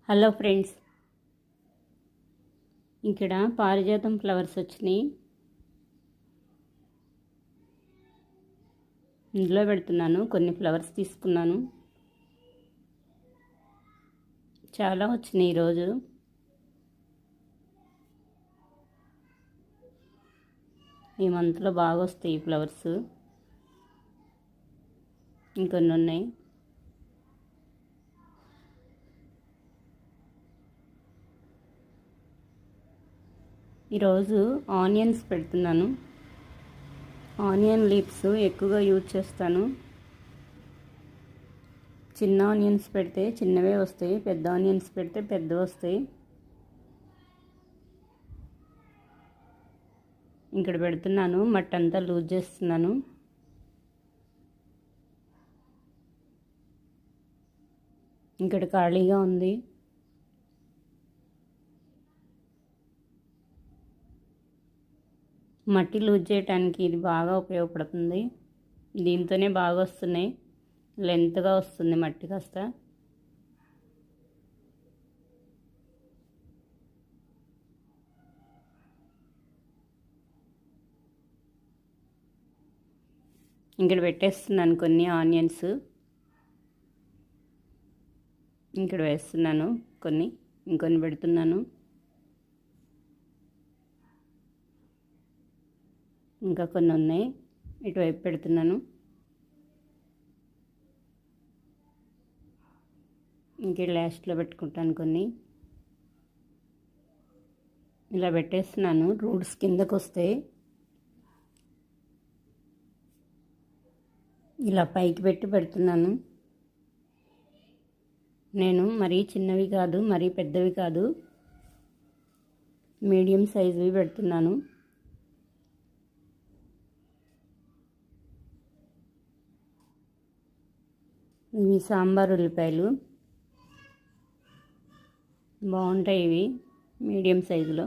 Hello friends, ఇక్కడ పారిజాతం flowers వచ్చినాయి. ఇందులో పెడుతున్నాను. కొన్ని ఫ్లవర్స్ తీసుకున్నాను. చాలా వచ్చినాయి ఈరోజు. ఈ మంత్లో బాగా వస్తాయి ఫ్లవర్స్. ఇంకొన్ని ఉన్నాయి. ఈరోజు ఆనియన్స్ పెడుతున్నాను. ఆనియన్ లీవ్స్ ఎక్కువగా యూజ్ చేస్తాను. చిన్న ఆనియన్స్ పెడితే చిన్నవే వస్తాయి, పెద్ద ఆనియన్స్ పెడితే పెద్దవి వస్తాయి. ఇక్కడ పెడుతున్నాను. మట్టి అంతా లూజ్ చేస్తున్నాను. ఇక్కడ ఖాళీగా ఉంది. మట్టి లూజ్ చేయడానికి ఇది బాగా ఉపయోగపడుతుంది. దీంతోనే బాగా వస్తున్నాయి. లెంత్గా వస్తుంది మట్టి కాస్త. ఇక్కడ పెట్టేస్తున్నాను కొన్ని ఆనియన్స్. ఇక్కడ వేస్తున్నాను కొన్ని, ఇంకొన్ని పెడుతున్నాను. ఇంకా కొన్ని ఉన్నాయి, ఇటువైపు పెడుతున్నాను. ఇంక లాస్ట్లో పెట్టుకుంటాను కొన్ని. ఇలా పెట్టేస్తున్నాను. రూట్స్ కిందకు వస్తే ఇలా పైకి పెట్టి పెడుతున్నాను. నేను మరీ చిన్నవి కాదు, మరీ పెద్దవి కాదు, మీడియం సైజువి పెడుతున్నాను. ఇవి సాంబార్ ఉల్లిపాయలు బాగుంటాయి. ఇవి మీడియం సైజులో,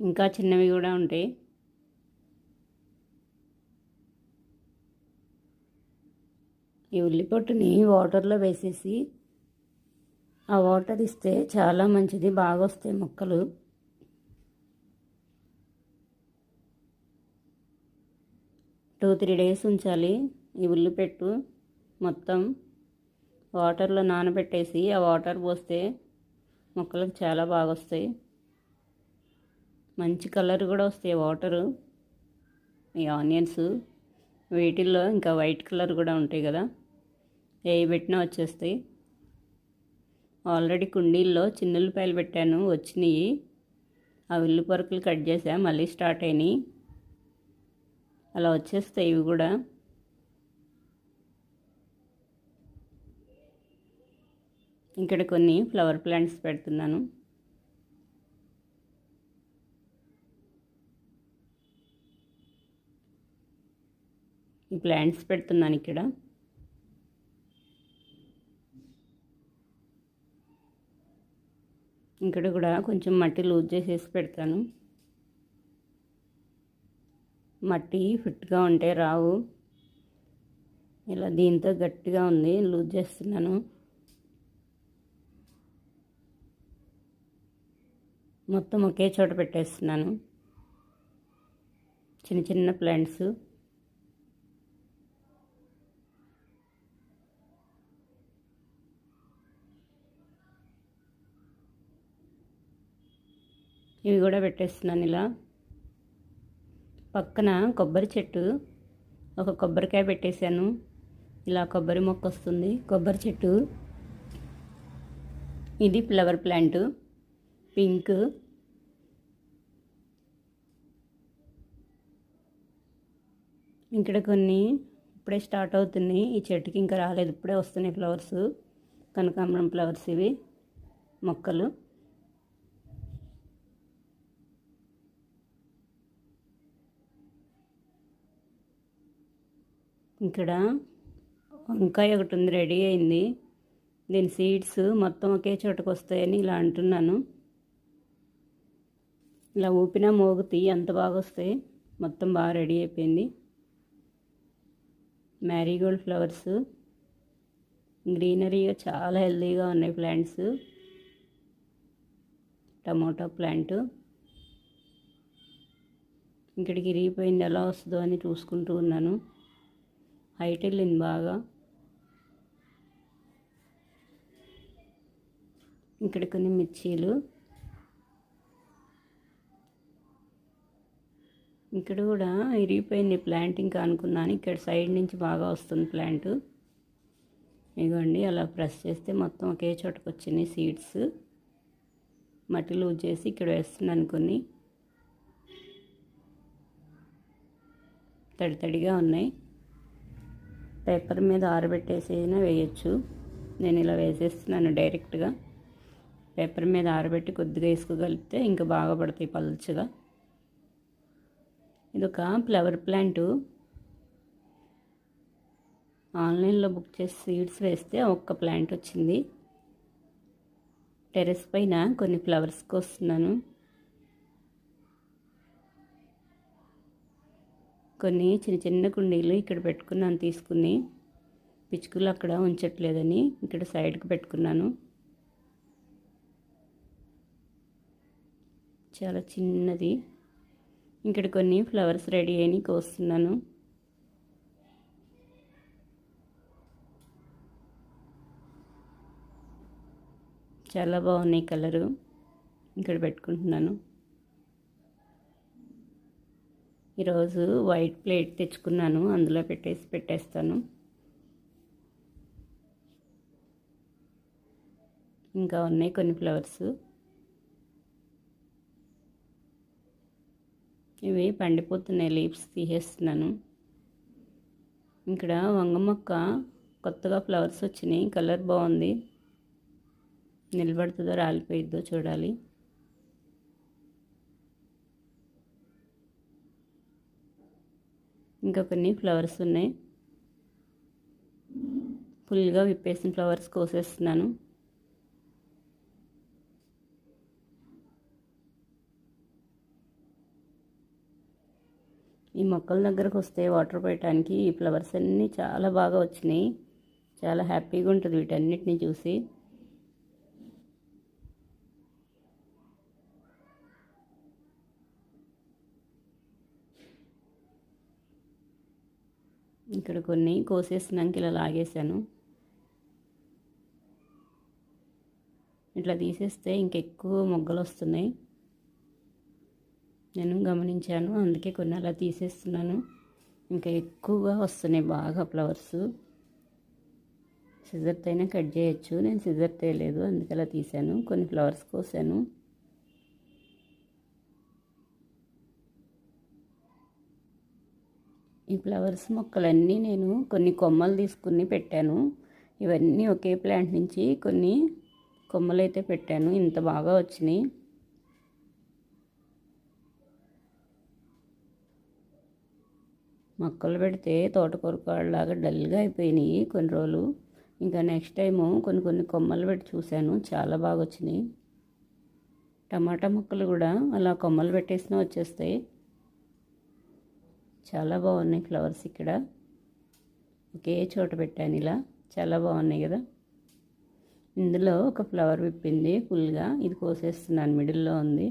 ఇంకా చిన్నవి కూడా ఉంటాయి. ఈ ఉల్లిపొట్టుని వాటర్లో వేసేసి ఆ వాటర్ ఇస్తే చాలా మంచిది, బాగా వస్తాయి మొక్కలు. టూ 3 డేస్ ఉంచాలి. ఈ ఉల్లిపెట్టు మొత్తం వాటర్లో నానబెట్టేసి ఆ వాటర్ పోస్తే మొక్కలకు చాలా బాగా వస్తాయి. మంచి కలర్ కూడా వస్తాయి వాటరు. ఈ ఆనియన్స్ వీటిల్లో ఇంకా వైట్ కలర్ కూడా ఉంటాయి కదా, ఏవి పెట్టినా వచ్చేస్తాయి. ఆల్రెడీ కుండీల్లో చిన్నుల్లిపాయలు పెట్టాను, వచ్చినాయి. ఆ ఉల్లి పొరకలు కట్ చేసా, మళ్ళీ స్టార్ట్ అయినాయి. అలా వచ్చేస్తాయి ఇవి కూడా. ఇక్కడ కొన్ని ఫ్లవర్ ప్లాంట్స్ పెడుతున్నాను. ఈ ప్లాంట్స్ పెడుతున్నాను ఇక్కడ. ఇక్కడ కూడా కొంచెం మట్టి లూజ్ చేసేసి పెడతాను. మట్టి ఫిట్గా ఉంటే రావు. ఇలా దీంతో గట్టిగా ఉంది, లూజ్ చేస్తున్నాను. మొత్తం ఒకే చోట పెట్టేస్తున్నాను. చిన్న చిన్న ప్లాంట్స్. ఇవి కూడా పెట్టేస్తున్నాను ఇలా. పక్కన కొబ్బరి చెట్టు, ఒక కొబ్బరికాయ పెట్టేశాను. ఇలా కొబ్బరి మొక్క వస్తుంది, కొబ్బరి చెట్టు. ఇది ఫ్లవర్ ప్లాంట్, పింక్. ఇక్కడ కొన్ని ఇప్పుడే స్టార్ట్ అవుతున్నాయి. ఈ చెట్టుకి ఇంకా రాలేదు, ఇప్పుడే వస్తున్నాయి ఫ్లవర్స్. కనకాంబరం ఫ్లవర్స్ ఇవి మొక్కలు. ఇక్కడ వంకాయ ఒకటి ఉంది, రెడీ అయింది. దీని సీడ్స్ మొత్తం ఒకే చోటకు వస్తాయని ఇలా అంటున్నాను. ఇలా ఊపినా మోగుతాయి, అంత బాగా వస్తాయి. మొత్తం బాగా రెడీ అయిపోయింది. మ్యారీగోల్డ్ ఫ్లవర్స్. గ్రీనరీగా చాలా హెల్తీగా ఉన్నాయి ప్లాంట్స్. టమోటా ప్లాంట్ ఇక్కడికి ఇరిగిపోయింది, ఎలా వస్తుందో అని చూసుకుంటూ ఉన్నాను. హైట్ వెళ్ళింది బాగా. ఇక్కడ కొన్ని మిర్చీలు, ఇక్కడ కూడా ఇరిగిపోయింది ప్లాంట్ ఇంకా అనుకున్నాను. ఇక్కడ సైడ్ నుంచి బాగా వస్తుంది ప్లాంట్. ఇదిగోండి, అలా ప్రెస్ చేస్తే మొత్తం ఒకే చోటకు వచ్చినాయి సీడ్స్. మట్టి లూజ్ చేసి ఇక్కడ వేస్తున్నాను. కొన్ని తడితడిగా ఉన్నాయి. పేపర్ మీద ఆరబెట్టేసైనా వేయచ్చు. నేను ఇలా వేసేస్తున్నాను డైరెక్ట్గా. పేపర్ మీద ఆరబెట్టి కొద్దిగా వేసుకోగలిగితే ఇంకా బాగా పడతాయి పల్చగా. ఇదొక ఫ్లవర్ ప్లాంటు. ఆన్లైన్లో బుక్ చేసి సీడ్స్ వేస్తే ఒక్క ప్లాంట్ వచ్చింది. టెర్రస్ పైన కొన్ని ఫ్లవర్స్కి వస్తున్నాను. కొన్ని చిన్న చిన్న కుండీలు ఇక్కడ పెట్టుకున్నాను తీసుకుని. పిచ్చుకలు అక్కడ ఉంచట్లేదని ఇక్కడ సైడ్కి పెట్టుకున్నాను. చాలా చిన్నది. ఇక్కడ కొన్ని ఫ్లవర్స్ రెడీ అయిన కోస్తున్నాను. చాలా బాగున్నాయి కలరు. ఇక్కడ పెట్టుకుంటున్నాను. ఈరోజు వైట్ ప్లేట్ తెచ్చుకున్నాను, అందులో పెట్టేస్తాను. ఇంకా ఉన్నాయి కొన్ని ఫ్లవర్స్. ఇవి పండిపోతున్నాయి, లీవ్స్ తీసేస్తున్నాను. ఇక్కడ వంగ మొక్క కొత్తగా ఫ్లవర్స్ వచ్చినాయి, కలర్ బాగుంది. నిలబడుతుందో రాలిపోయిద్దో చూడాలి. ఇంకా కొన్ని ఫ్లవర్స్ ఉన్నాయి. ఫుల్గా విప్పేసిన ఫ్లవర్స్ కోసేస్తున్నాను. ఈ మొక్కల దగ్గరకు వస్తే వాటర్ పెట్టడానికి ఈ ఫ్లవర్స్ అన్నీ చాలా బాగా వచ్చినాయి. చాలా హ్యాపీగా ఉంటుంది వీటన్నిటిని చూసి. ఇక్కడ కొన్ని కోసేసినాక ఇలా లాగేశాను. ఇట్లా తీసేస్తే ఇంకెక్కువ మొగ్గలు వస్తున్నాయి, నేను గమనించాను. అందుకే కొన్ని అలా తీసేస్తున్నాను. ఇంకా ఎక్కువగా వస్తున్నాయి బాగా ఫ్లవర్స్. సిజర్తో అయినా కట్ చేయొచ్చు, నేను సిజర్ తేయలేదు అందుకే అలా తీసాను. కొన్ని ఫ్లవర్స్ కోసాను. ఈ ఫ్లవర్స్ మొక్కలన్నీ నేను కొన్ని కొమ్మలు తీసుకుని పెట్టాను. ఇవన్నీ ఒకే ప్లాంట్ నుంచి కొన్ని కొమ్మలు అయితే పెట్టాను. ఇంత బాగా వచ్చినాయి. మొక్కలు పెడితే తోటకూరలాగా డల్గా అయిపోయినాయి కొన్ని రోజులు. ఇంకా నెక్స్ట్ టైము కొన్ని కొమ్మలు పెట్టి చూశాను, చాలా బాగా వచ్చినాయి. టమాటా మొక్కలు కూడా అలా కొమ్మలు పెట్టేసినా వచ్చేస్తాయి. చాలా బాగున్నాయి ఫ్లవర్స్. ఇక్కడ ఒకే చోట పెట్టాను ఇలా, చాలా బాగున్నాయి కదా. ఇందులో ఒక ఫ్లవర్ విప్పింది ఫుల్గా, ఇది కోసేస్తున్నాను. మిడిల్లో ఉంది,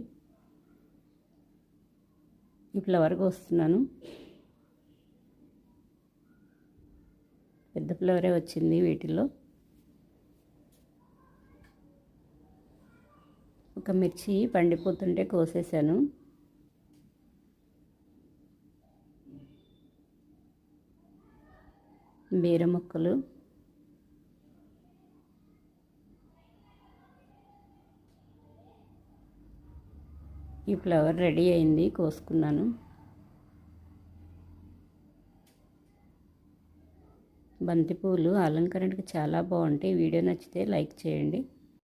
ఈ ఫ్లవర్ కోస్తున్నాను. పెద్ద ఫ్లవరే వచ్చింది వీటిలో. ఒక మిర్చి పండిపోతుంటే కోసేసాను. బీర మొక్కలు, ఈ ఫ్లవర్ రెడీ అయింది, కోసుకున్నాను. బంతిపూలు అలంకరణకి చాలా బాగుంటాయి. వీడియో నచ్చితే లైక్ చేయండి.